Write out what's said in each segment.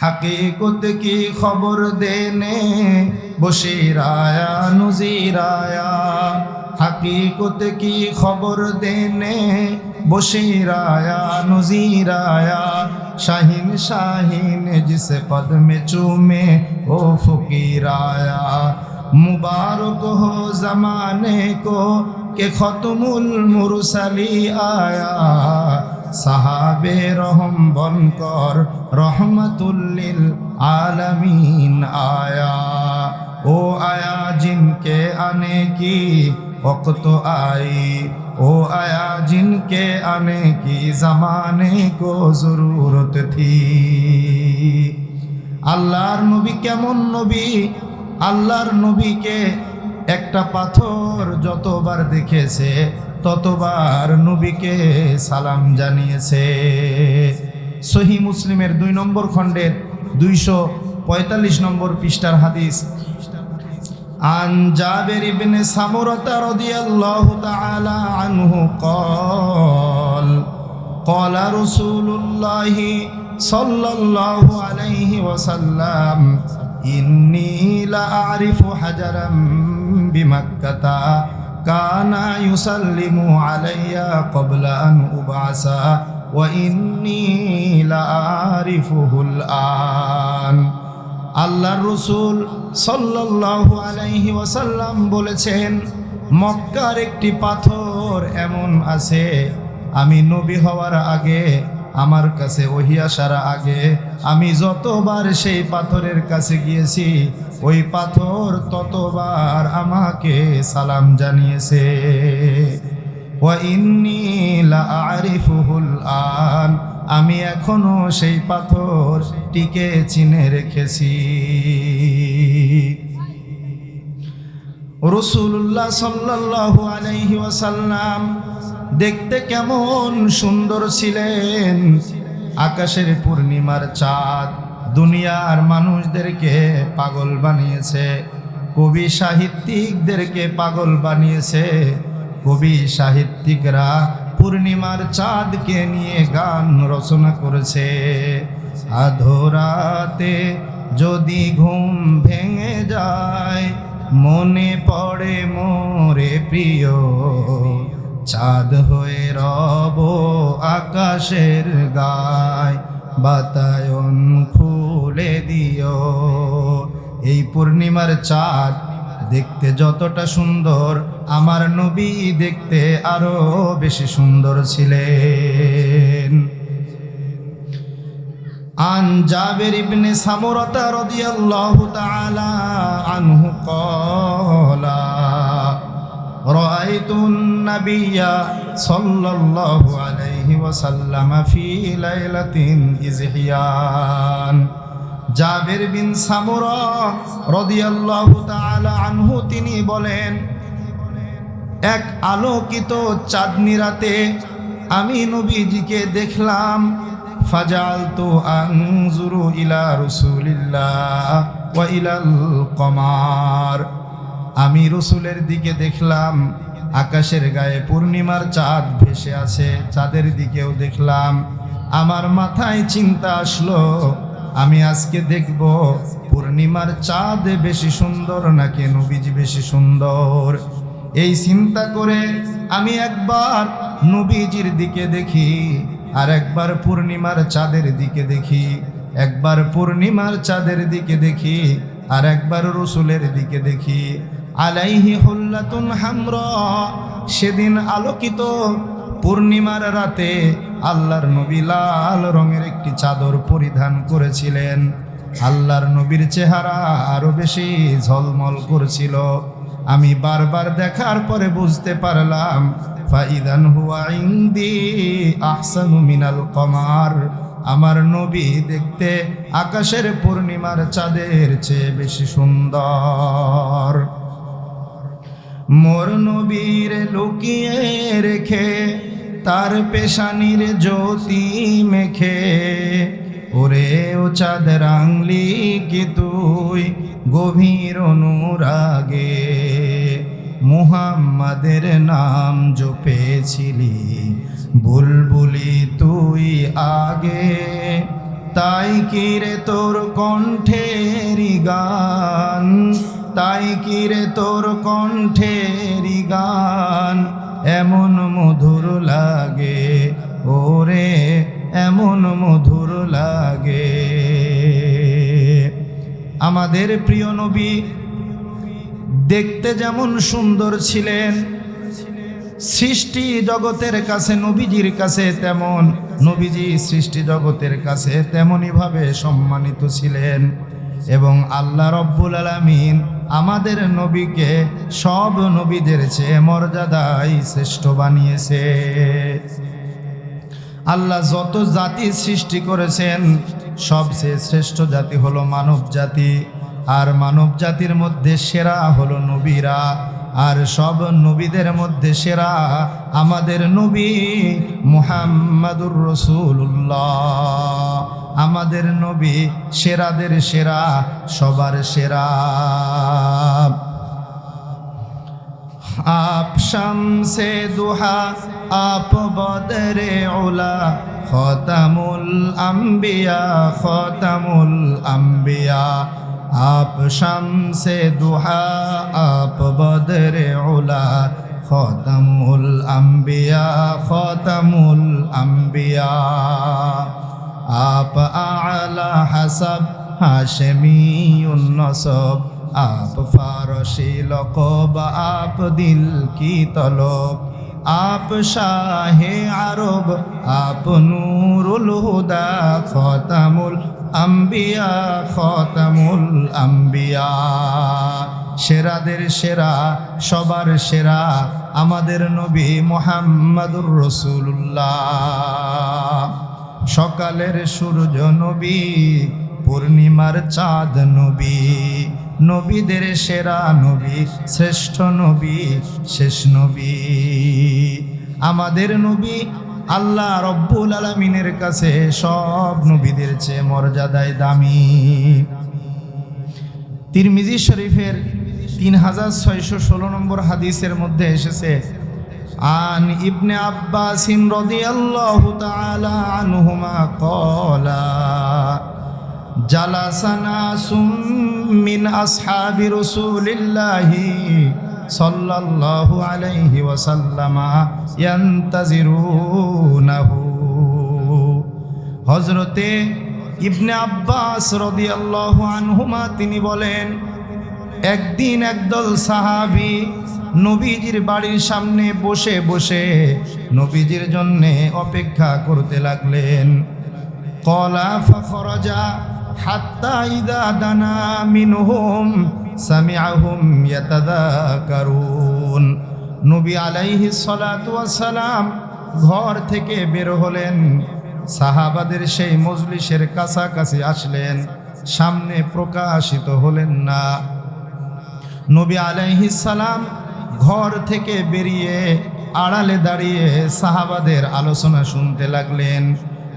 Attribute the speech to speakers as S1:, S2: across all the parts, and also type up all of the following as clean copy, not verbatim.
S1: हकीकत की खबर देने बशीराया नज़ीराया, हकीकत की खबर देने बशीराया नज़ीराया, शाहीन शाहीन जिस पद में चूमे वो फकीराया। मुबारक हो ज़माने को कि खत्मुल मुरसली आया, साहाबे रहम बनकर रहमतुल्लिल आलमीन आया। ओ आया जिनके आने की वक्त आई, ओ आया जिनके आने की ज़माने को ज़रूरत थी। আল্লাহর নবী কেমন নবী? আল্লাহর নবীকে একটা পাথর যতবার দেখেছে ততবার নবীকে সালাম জানিয়েছে। সহি মুসলিমের 2 নম্বর খণ্ডের 245 নম্বর পৃষ্ঠার হাদিস। আন জাবির ইবনে সামুরা রাদিয়াল্লাহু তাআলা আনহু قال قال رسول الله صلى الله عليه وسلم إني لأعرف حجرا بمكة كان يسلم علي قبل أن أبعث وإني لأعرفه الآن। আল্লাহর রাসূল সাল্লাল্লাহু আলাইহি ওয়াসাল্লাম বলেছেন, মক্কার একটি পাথর এমন আছে, আমি নবী হওয়ার আগে, আমার কাছে ওহী আসার আগে আমি যতবার সেই পাথরের কাছে গিয়েছি ওই পাথর ততবার আমাকে সালাম জানিয়েছে। ওয়া ইন্নী লা আরিফুহুল আন, আমি এখনো সেই পাথরটিকে চিনে রেখেছি। রাসূলুল্লাহ সাল্লাল্লাহু আলাইহি ওয়াসাল্লাম দেখতে কেমন সুন্দর ছিলেন। আকাশের পূর্ণিমার চাঁদ দুনিয়ার মানুষদেরকে পাগল বানিয়েছে, কবি সাহিত্যিকদেরকে পাগল বানিয়েছে। কবি সাহিত্যিকরা পূর্ণিমার চাঁদকে নিয়ে গান রচনা করেছে। আধরাতে যদি ঘুম ভেঙে যায়, মনে পড়ে মোরে প্রিয়, চাঁদ হয়ে রব আকাশের গায়, বাতায়ন খুলে দিও। এই পূর্ণিমার চাঁদ দেখতে যতটা সুন্দর, আমার নবী দেখতে আরো বেশি সুন্দর ছিলেন। আন জাবির ইবনে সামুরা রাদিয়াল্লাহু তাআলা আনহু ক্বালা রাআইতুন নাবিয়্যা সাল্লাল্লাহু আলাইহি ওয়াসাল্লাম ফি লাইলাতিন ইজহিয়ান। জাবির বিন সামুরা রাদিয়াল্লাহু তাআলা আনহু তিনি বলেন, এক আলোকিত চাঁদনি রাতে আমি নবীজিকে দেখলাম। ফাজালতু আনজুরু ইলা রাসূলিল্লাহ ওয়া ইলাল কমার, আমি রসুলের দিকে দেখলাম, আকাশের গায়ে পূর্ণিমার চাঁদ ভেসে আছে, চাঁদের দিকেও দেখলাম। আমার মাথায় চিন্তা আসলো, আমি আজকে দেখব পূর্ণিমার চাঁদ বেশি সুন্দর নাকি নবীজি বেশি সুন্দর। এই চিন্তা করে আমি একবার নবীজির দিকে দেখি, আর একবার পূর্ণিমার চাঁদের দিকে দেখি, একবার পূর্ণিমার চাঁদের দিকে দেখি, আর একবার রসুলের দিকে দেখি। আলাইহি হুল্লাতুন হামরা, সেদিন আলোকিত পূর্ণিমার রাতে আল্লাহর নবী লাল রঙের একটি চাদর পরিধান করেছিলেন। আল্লাহর নবীর চেহারা আরো বেশি ঝলমল করছিল। আমি বারবার দেখার পরে বুঝতে পারলাম, ফাইদান হুয়া ইনদি আহসানু মিনাল কমার, আমার নবী দেখতে আকাশের পূর্ণিমার চাঁদের চেয়ে বেশি সুন্দর। মোর নবীর লুকিয়ে রেখে তার পেশানির জ্যোতি মেখে, ওরে ও চাঁদ রাঙলি কি তুই গভীর অনুরাগে, মুহাম্মাদের নাম জপেছিলি বুলবুলি তুই আগে, তাই কি রে তোর কণ্ঠেরি গান, তাই কি রে তোর কণ্ঠেরি গান এমন মধুর লাগে, ওরে এমন মধুর লাগে। আমাদের প্রিয় নবী দেখতে যেমন সুন্দর ছিলেন, সৃষ্টি জগতের কাছে নবীজির কাছে তেমন, নবীজি সৃষ্টি জগতের কাছে তেমনই ভাবে সম্মানিত ছিলেন। এবং আল্লাহ রব্বুল আলামিন আমাদের নবীকে সব নবীদের চেয়ে মর্যাদায় শ্রেষ্ঠ বানিয়েছে। আল্লাহ যত জাতি সৃষ্টি করেছেন সবচেয়ে শ্রেষ্ঠ জাতি হলো মানব জাতি, আর মানব জাতির মধ্যে সেরা হলো নবীরা, আর সব নবীদের মধ্যে সেরা আমাদের নবী মুহাম্মাদুর রাসূলুল্লাহ। আমাদের নবী সেরাদের সেরা, সবার সেরা। आप शम्से दुहा आप बदरे उला खतमुल अंबिया खतमुल अंबिया। आप शम्से दुहा आप बदरे उला खतमुल अंबिया खतमुल अंबिया। आप आला हसब हाशमीउन नसब, आप फारसी लक़ब आप दिल की तलब। आप शाहे अरब आप नूरुल हुदा खतमुल अंबिया खतमुल अंबिया। সেরাদের সেরা, সবার সেরা আমাদের নবী মুহাম্মাদুর রাসূলুল্লাহ। সকালের সূর্য নবী, পূর্ণিমার চাঁদ নবী, নবীদের সেরা নবী, শ্রেষ্ঠ নবী, শেষ নবী। আমাদের নবী আল্লাহ রব্বুল আলামিনের কাছে সব নবীদের চেয়ে মর্যাদায় দামি। তিরমিজি শরীফের 3616 নম্বর হাদিসের মধ্যে এসেছে, আন ইবনে আব্বাস রাদিয়াল্লাহু তাআলা আনহুমা ক্বালা জালাসানা মিন আসহাবি রাসূলিল্লাহি সাল্লাল্লাহু আলাইহি ওয়াসাল্লামা ইয়ান্তাজিরুনাহু। হযরতে ইবনে আব্বাস রাদিয়াল্লাহু আনহুমা তিনি বলেন, একদিন একদল সাহাবী নবীজির বাড়ির সামনে বসে বসে নবীজির জন্য অপেক্ষা করতে লাগলেন। ক্বালা ফাখরাজা হাত্তা ইযা দানা মিনহুম সামিআহুম ইয়াতাযাকারুন। নবী আলাইহিস সালাতু ওয়াস সালাম ঘর থেকে বের হলেন, সাহাবাদের সেই মজলিসের কাছাকাছি আসলেন, সামনে প্রকাশিত হলেন না। নবী আলাইহিস সালাম ঘর থেকে বেরিয়ে আড়ালে দাঁড়িয়ে সাহাবাদের আলোচনা শুনতে লাগলেন।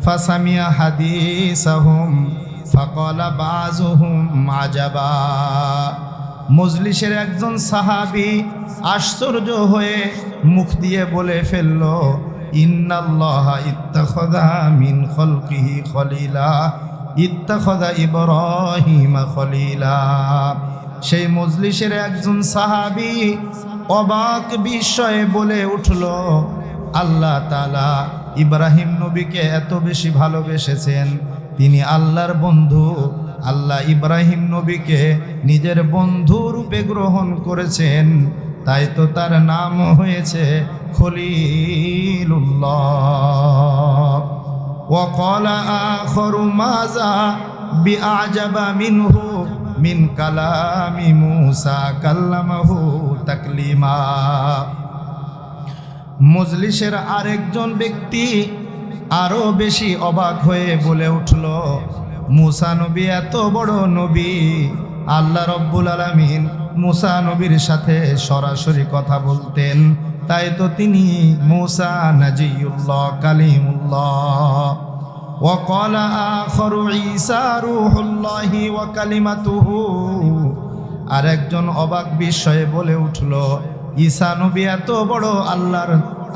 S1: ফাসামিয়া হাদিসাহুম ফাকালা বাযুহুম আজাবা। মজলিসের একজন সাহাবী আশ্চর্য হয়ে মুখ দিয়ে বলে ফেলল, ইন্নাল্লাহা ইত্তাখাযা মিন খালকিহি খলিলা ইত্তাখাযা ইব্রাহিমা খলিলা। সেই মজলিসের একজন সাহাবী অবাক বিস্ময়ে বলে উঠল, আল্লাহ তাআলা ইব্রাহিম নবীকে এত বেশি ভালোবেসেছেন, তিনি আল্লাহর বন্ধু, আল্লাহ ইব্রাহিম নবীকে নিজের বন্ধু রূপে গ্রহণ করেছেন, তাই তো তার নাম হয়েছে খলিলুল্লাহ। ওয়া ক্বালা আখারু মাযা বিআজাবা মিনহু মিন কালামি মূসা কাল্লামাহু তাকলিমা। মজলিসের আরেকজন ব্যক্তি আরো বেশি অবাক হয়ে বলে উঠল, মূসা নবী এত বড় নবী, আল্লাহ রব্বুল আলামিন মূসা নবীর সাথে সরাসরি কথা বলতেন, তাই তো তিনি মূসা নাজিয়ুল্লাহ কালিমুল্লাহ। ওয়া ক্বালা আখারু ঈসা রূহুল্লাহি ওয়া কালিমাতুহু। আরেকজন অবাক বিস্ময়ে বলে উঠল, ঈসা নবী এত বড়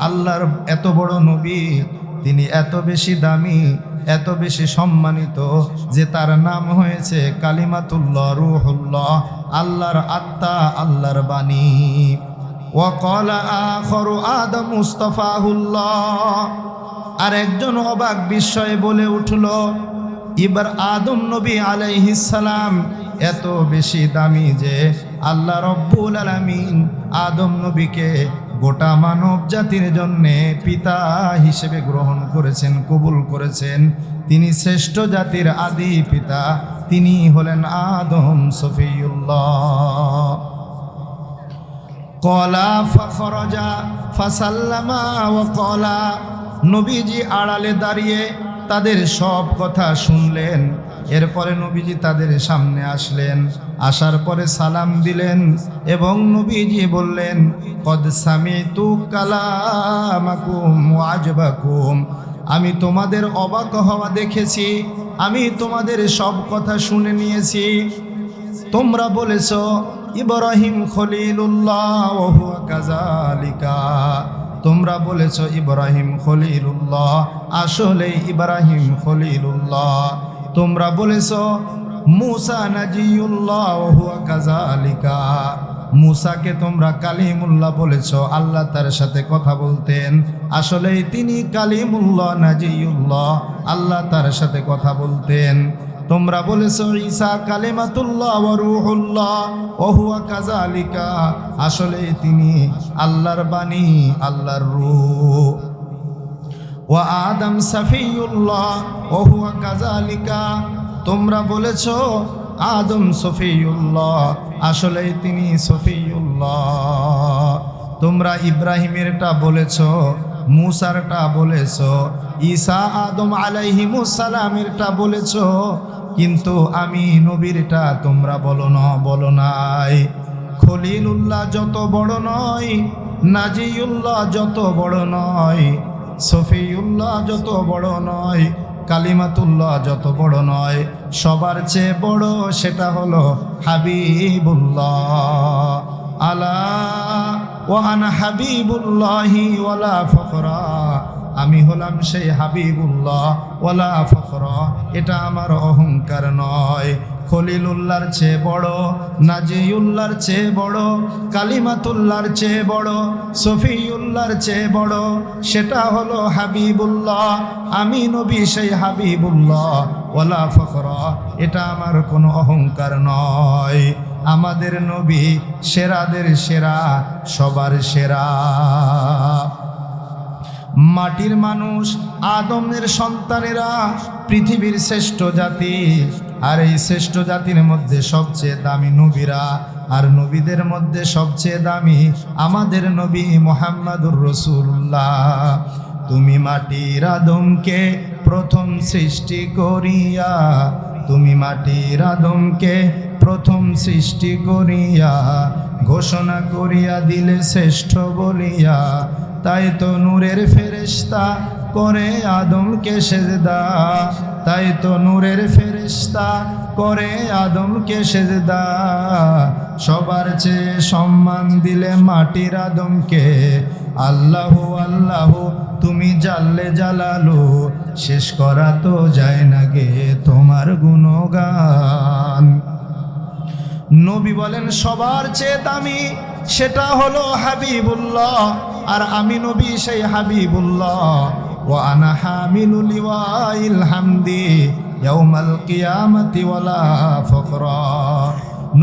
S1: আল্লাহর এত বড় নবী, তিনি এত বেশি দামি, এত বেশি সম্মানিত যে তার নাম হয়েছে কালিমাতুল্লাহ, রূহুল্লাহ, আল্লাহর আত্মা, আল্লাহর বাণী। وقال آخر আদম মুস্তাফাহুল্লাহ, আর একজন অবাক বিস্ময়ে বলে উঠল, এবার আদম নবী আলাইহিস সালাম এত বেশি দামি যে আল্লাহ রব্বুল আলামিন আদম নবীকে গোটা মানব জাতির জন্যে পিতা হিসেবে গ্রহণ করেছেন, কবুল করেছেন। তিনি শ্রেষ্ঠ জাতির আদি পিতা, তিনি হলেন আদম সফিউল্লাহ। কলা ফখরজা ফাসাল্লামা ওয়া কলা, নবীজি আড়ালে দাঁড়িয়ে তাদের সব কথা শুনলেন। এরপরে নবীজি তাদের সামনে আসলেন, আসার পরে সালাম দিলেন এবং নবীজি বললেন, কদ সামিতু কালামাকুম ওয়া আজবাকুম, আমি তোমাদের অবাক হওয়া দেখেছি, আমি তোমাদের সব কথা শুনে নিয়েছি। তোমরা বলেছো ইব্রাহিম খলিলুল্লাহ ওয়া হুয়া কাযালিকা, তোমরা বলেছো ইব্রাহিম খলিলুল্লাহ, আসলে ইব্রাহিম খলিলুল্লাহ। তোমরা বলেছো মুসা নাজিউল্লাহ ওয়া হুয়া কাযালিকা, মুসাকে তোমরা কালিমুল্লাহ বলেছো, আল্লাহ তার সাথে কথা বলতেন, আসলেই তিনি কালিমুল্লাহ নাজিউল্লাহ, আল্লাহ তার সাথে কথা বলতেন। তোমরা বলেছো ঈসা কালিমাতুল্লাহ ওয়া রূহুল্লাহ ওয়া হুয়া কাযালিকা, আসলেই তিনি আল্লাহর বাণী, আল্লাহর রূহ। ওয়া আদম সফিউল্লাহ ওয়া হুয়া কাযালিকা, তোমরা বলেছো আদম সফিউল্লাহ, আসলেই তিনি সফিউল্লাহ। তোমরা ইব্রাহিমেরটা বলেছো, মুসারটা বলেছো, ঈসা আদম আলাইহিমুস সালামেরটা বলেছো, কিন্তু আমি নবীরটা তোমরা বলো নাই। খলিলুল্লাহ যত বড় নয়, নাজিউল্লাহ যত বড় নয়, সফিউল্লাহ যত বড় নয়, কালিমাতুল্লাহ যত বড় নয়, সবার চেয়ে বড় সেটা হলো হাবিবুল্লাহ। আলা ওয়া আনা হাবিবুল্লাহি ওয়ালা ফখরা, আমি হলাম সেই হাবিবুল্লাহ, ওয়ালা ফখরা, এটা আমার অহংকার নয়। খলিলুল্লাহর চেয়ে বড়, নাজিউল্লাহর চেয়ে বড়, কালিমাতুল্লাহর চেয়ে বড়, সফিউল্লাহর চেয়ে বড়, সেটা হলো হাবিবুল্লাহ। আমি নবী সেই হাবিবুল্লাহ, ওয়ালা ফখরা, এটা আমার কোনো অহংকার নয়। আমাদের নবী সেরাদের সেরা, সবার সেরা। মাটির মানুষ আদমের সন্তানেরা পৃথিবীর শ্রেষ্ঠ জাতি, আর এই শ্রেষ্ঠ জাতির মধ্যে সবচেয়ে দামি নবীরা, আর নবীদের মধ্যে সবচেয়ে দামি আমাদের নবী মুহাম্মাদুর রাসূলুল্লাহ। তুমি মাটির আদমকে প্রথম সৃষ্টি করিয়া, তুমি মাটির আদমকে প্রথম সৃষ্টি করিয়া ঘোষণা করিয়া দিলে শ্রেষ্ঠ বলিয়া, তাই তো নূরের ফেরেশতা করে আদমকে সেজদা, তাই তো নূরের ফেরেশতা করে আদমকে সেজদা। সবার চেয়ে সম্মান দিলে মাটির আদমকে, আল্লাহু আল্লাহু তুমি জাল্লে জালালু, শেষ করা তো যায় না গে তোমার গুণগান। নবী বলেন সবার চেয়ে দামি সেটা হলো হাবিবুল্লাহ, আর আমি নবী সেই হাবিবুল্লাহ। ওয়া আনা হামিলুল লিওয়াইল হামদি ইয়াউমাল কিয়ামাতি ওয়ালা ফখরা।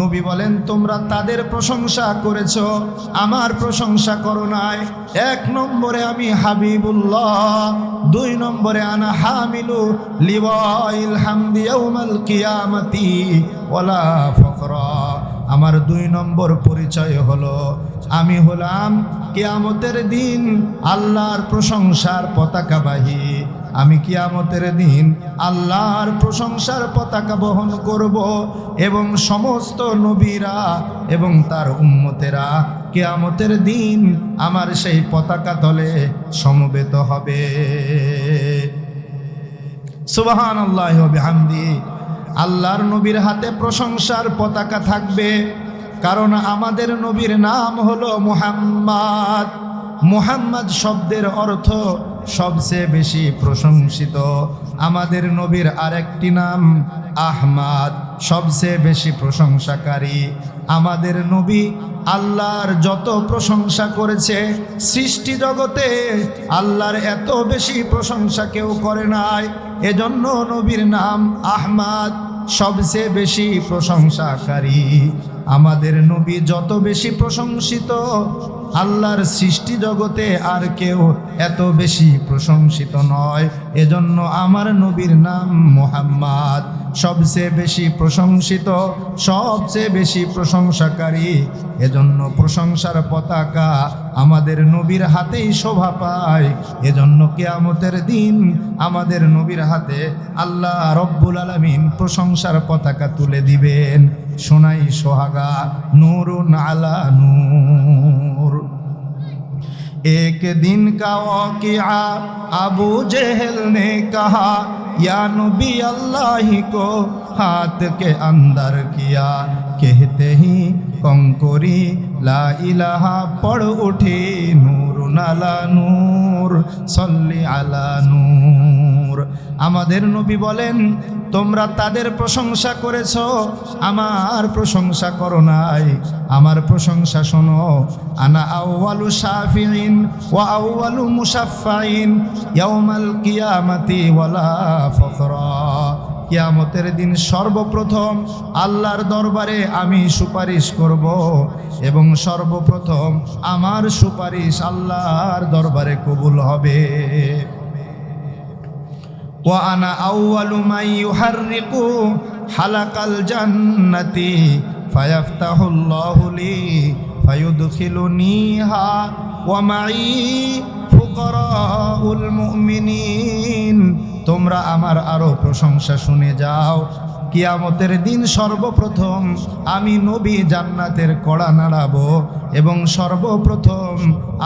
S1: নবী বলেন তোমরা তাদের প্রশংসা করেছো, আমার প্রশংসা করো নাই। 1 নম্বরে আমি হাবিবুল্লাহ, 2 নম্বরে আনা হামিলু লিওয়াইল হামদি ইয়াউমাল কিয়ামাতি ওয়ালা ফখরা। আমার 2 নম্বর পরিচয় হলো আমি হলাম কিয়ামতের দিন আল্লাহর প্রশংসার পতাকাবাহী। আমি কিয়ামতের দিন আল্লাহর প্রশংসার পতাকা বহন করব, এবং সমস্ত নবীরা এবং তার উম্মতেরা কিয়ামতের দিন আমার সেই পতাকা তলে সমবেত হবে। সুবহানাল্লাহি ওয়া বিহামদি। আল্লাহর নবীর হাতে প্রশংসার পতাকা থাকবে, কারণ আমাদের নবীর নাম হলো মুহাম্মদ। মুহাম্মদ শব্দের অর্থ সবচেয়ে বেশি প্রশংসিত। আমাদের নবীর আরেকটি নাম আহমদ, সবচেয়ে বেশি প্রশংসাকারী। আমাদের নবী আল্লাহর যত প্রশংসা করেছে সৃষ্টি জগতে, আল্লাহর এত বেশি প্রশংসা কেউ করে নাই। এজন্য নবীর নাম আহমদ, সবচেয়ে বেশি প্রশংসাকারী। আমাদের নবী যত বেশি প্রশংসিত, আল্লাহর সৃষ্টি জগতে আর কেউ এত বেশি প্রশংসিত নয়। এজন্য আমার নবীর নাম মুহাম্মদ, সবচেয়ে বেশি প্রশংসিত, সবচেয়ে বেশি প্রশংসাকারী। এজন্য প্রশংসার পতাকা আমাদের নবীর হাতেই শোভা পায়। এজন্য কিয়ামতের দিন আমাদের নবীর হাতে আল্লাহ রব্বুল আলামিন প্রশংসার পতাকা তুলে দিবেন। সোনাই সোহাগা নূরুন আলা নূর। एक दिन का वाक़िआ अबू जहल ने कहा, या नबी अल्लाह को हाथ के अंदर किया। कहते ही कंकोरी ला इलाहा पढ़ उठी, नूर नाला नूर सल्ली आला नूर। আমাদের নবী বলেন, তোমরা তাদের প্রশংসা করেছ, আমার প্রশংসা করো নাই। আমার প্রশংসা শোনো। আনা আউয়ালু শাফিঈন ওয়া আউয়ালু মুশাফফাইন ইয়াউমাল কিয়ামাতি ওয়ালা ফখরা। কিয়ামতের দিন সর্বপ্রথম আল্লাহর দরবারে আমি সুপারিশ করব এবং সর্বপ্রথম আমার সুপারিশ আল্লাহর দরবারে কবুল হবে। وأنا أول من يحرق حلق الجنة فيفتح الله لي فيدخلنيها ومعي فقراء المؤمنين। তোমরা আমার আরো প্রশংসা শুনে যাও। কিয়ামতের দিন সর্বপ্রথম আমি নবী জান্নাতের কড়া নাড়াবো এবং সর্বপ্রথম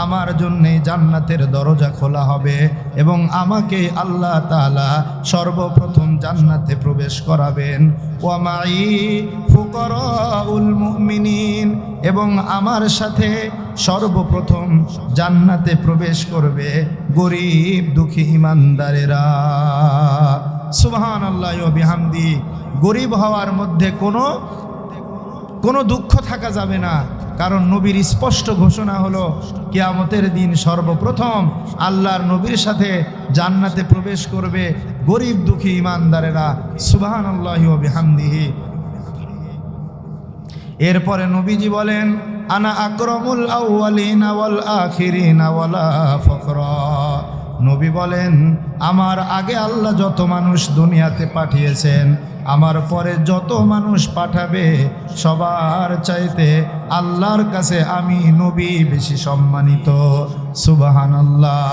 S1: আমার জন্যে জান্নাতের দরজা খোলা হবে এবং আমাকে আল্লাহ তাআলা সর্বপ্রথম জান্নাতে প্রবেশ করাবেন। ওয়া মাই ফুকারাউল মুমিনিন, এবং আমার সাথে সর্বপ্রথম জান্নাতে প্রবেশ করবে গরিব দুঃখী ইমানদারেরা। সুবহানাল্লাহ ওয়া বিহামদি। গরিব হওয়ার মধ্যে কোনো দুঃখ থাকা যাবে না, কারণ নবীর স্পষ্ট ঘোষণা হলো কিয়ামতের দিন সর্বপ্রথম আল্লাহর নবীর সাথে জান্নাতে প্রবেশ করবে গরিব দুঃখী ইমানদারেরা। সুবহানাল্লাহি ওয়া বিহামদিহি। এরপরে নবীজি বলেন, আনা আকরামুল আউয়ালিনা ওয়াল আখিরিনা ওয়ালা ফখরা। নবী বলেন, আমার আগে আল্লাহ যত মানুষ দুনিয়াতে পাঠিয়েছেন, আমার পরে যত মানুষ পাঠাবে, সবার চাইতে আল্লাহর কাছে আমি নবী বেশি সম্মানিত। সুবহানাল্লাহ।